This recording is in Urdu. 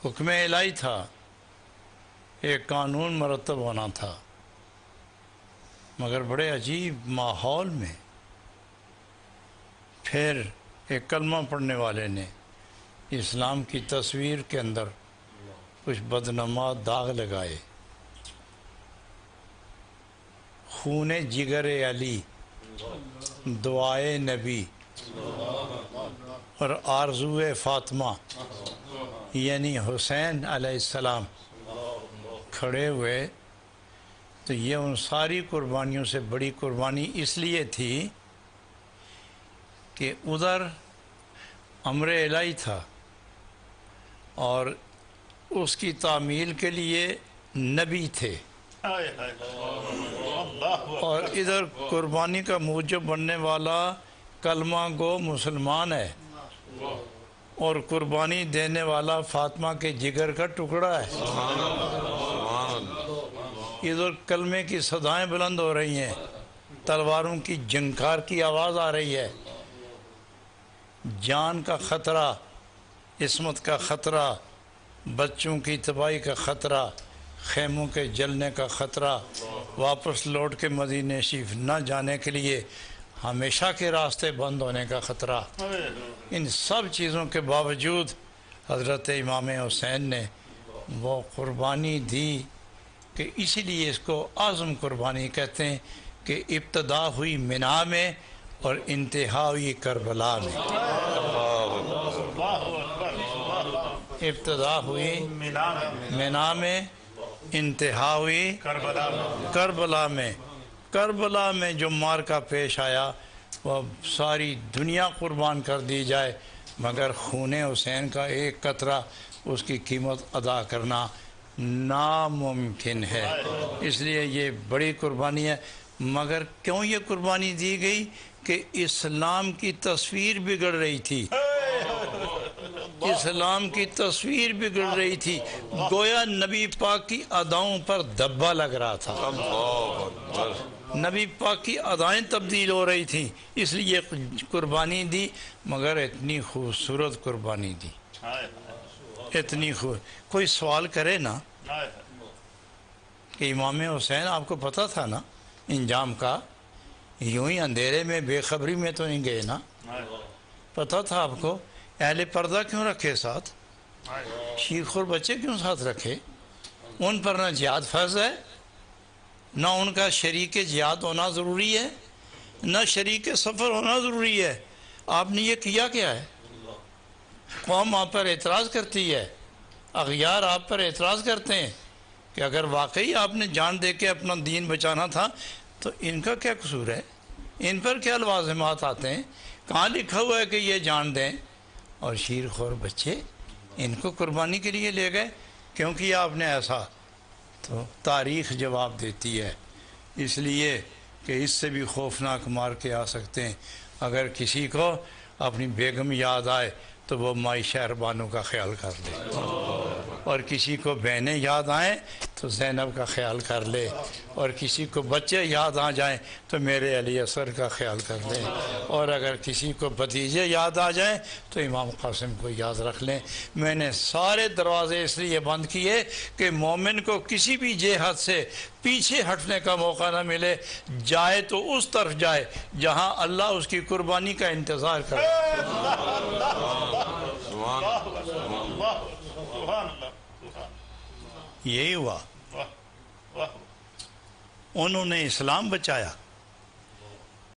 حکم الہی تھا، ایک قانون مرتب ہونا تھا، مگر بڑے عجیب ماحول میں پھر ایک کلمہ پڑھنے والے نے اسلام کی تصویر کے اندر کچھ بدنما داغ لگائے. خون جگر علی، دعائے نبی اور آرزو فاطمہ یعنی حسین علیہ السلام کھڑے ہوئے. تو یہ ان ساری قربانیوں سے بڑی قربانی اس لیے تھی کہ ادھر امر الہی تھا اور اس کی تعمیل کے لیے نبی تھے، اور ادھر قربانی کا موجب بننے والا کلمہ گو مسلمان ہے اور قربانی دینے والا فاطمہ کے جگر کا ٹکڑا ہے. ادھر کلمے کی صدائیں بلند ہو رہی ہیں، تلواروں کی جھنکار کی آواز آ رہی ہے، جان کا خطرہ، عصمت کا خطرہ، بچوں کی تباہی کا خطرہ، خیموں کے جلنے کا خطرہ، واپس لوٹ کے مدینہ شریف نہ جانے کے لیے ہمیشہ کے راستے بند ہونے کا خطرہ. ان سب چیزوں کے باوجود حضرت امام حسین نے وہ قربانی دی کہ اسی لیے اس کو اعظم قربانی کہتے ہیں کہ ابتدا ہوئی منا میں اور انتہا ہوئی کربلا میں. ابتدا ہوئی منا میں، انتہا ہوئی کربلا میں. کربلا میں جو معرکہ پیش آیا وہ ساری دنیا قربان کر دی جائے مگر خون حسین کا ایک قطرہ اس کی قیمت ادا کرنا ناممکن ہے. اس لیے یہ بڑی قربانی ہے. مگر کیوں یہ قربانی دی گئی؟ کہ اسلام کی تصویر بگڑ رہی تھی، اسلام کی تصویر بگڑ رہی تھی، گویا نبی پاک کی اداؤں پر دبا لگ رہا تھا، نبی پاک کی ادائیں تبدیل ہو رہی تھیں، اس لیے قربانی دی. مگر اتنی خوبصورت قربانی دی، اتنی کوئی سوال کرے نا کہ امام حسین آپ کو پتہ تھا نا انجام کا، یوں ہی اندھیرے میں بے خبری میں تو نہیں گئے نا، پتہ تھا آپ کو. اہل پردہ کیوں رکھے ساتھ؟ شیر خور بچے کیوں ساتھ رکھے؟ ان پر نہ جہاد فرض ہے، نہ ان کا شریک جہاد ہونا ضروری ہے، نہ شریک سفر ہونا ضروری ہے. آپ نے یہ کیا ہے؟ قوم آپ پر اعتراض کرتی ہے، اغیار آپ پر اعتراض کرتے ہیں کہ اگر واقعی آپ نے جان دے کے اپنا دین بچانا تھا تو ان کا کیا قصور ہے؟ ان پر کیا لوازمات آتے ہیں؟ کہاں لکھا ہوا ہے کہ یہ جان دیں؟ اور شیر خور بچے ان کو قربانی کے لیے لے گئے. کیوں کیا آپ نے ایسا؟ تو تاریخ جواب دیتی ہے، اس لیے کہ اس سے بھی خوفناک مار کے آ سکتے ہیں. اگر کسی کو اپنی بیگم یاد آئے تو وہ مائی شہربانو کا خیال کر لے، اور کسی کو بہنیں یاد آئیں تو زینب کا خیال کر لے، اور کسی کو بچے یاد آ جائیں تو میرے علی اصغر کا خیال کر لے، اور اگر کسی کو بھتیجے یاد آ جائیں تو امام قاسم کو یاد رکھ لیں. میں نے سارے دروازے اس لیے بند کیے کہ مومن کو کسی بھی جہت سے پیچھے ہٹنے کا موقع نہ ملے، جائے تو اس طرف جائے جہاں اللہ اس کی قربانی کا انتظار کرے. یہی ہوا، انہوں نے اسلام بچایا.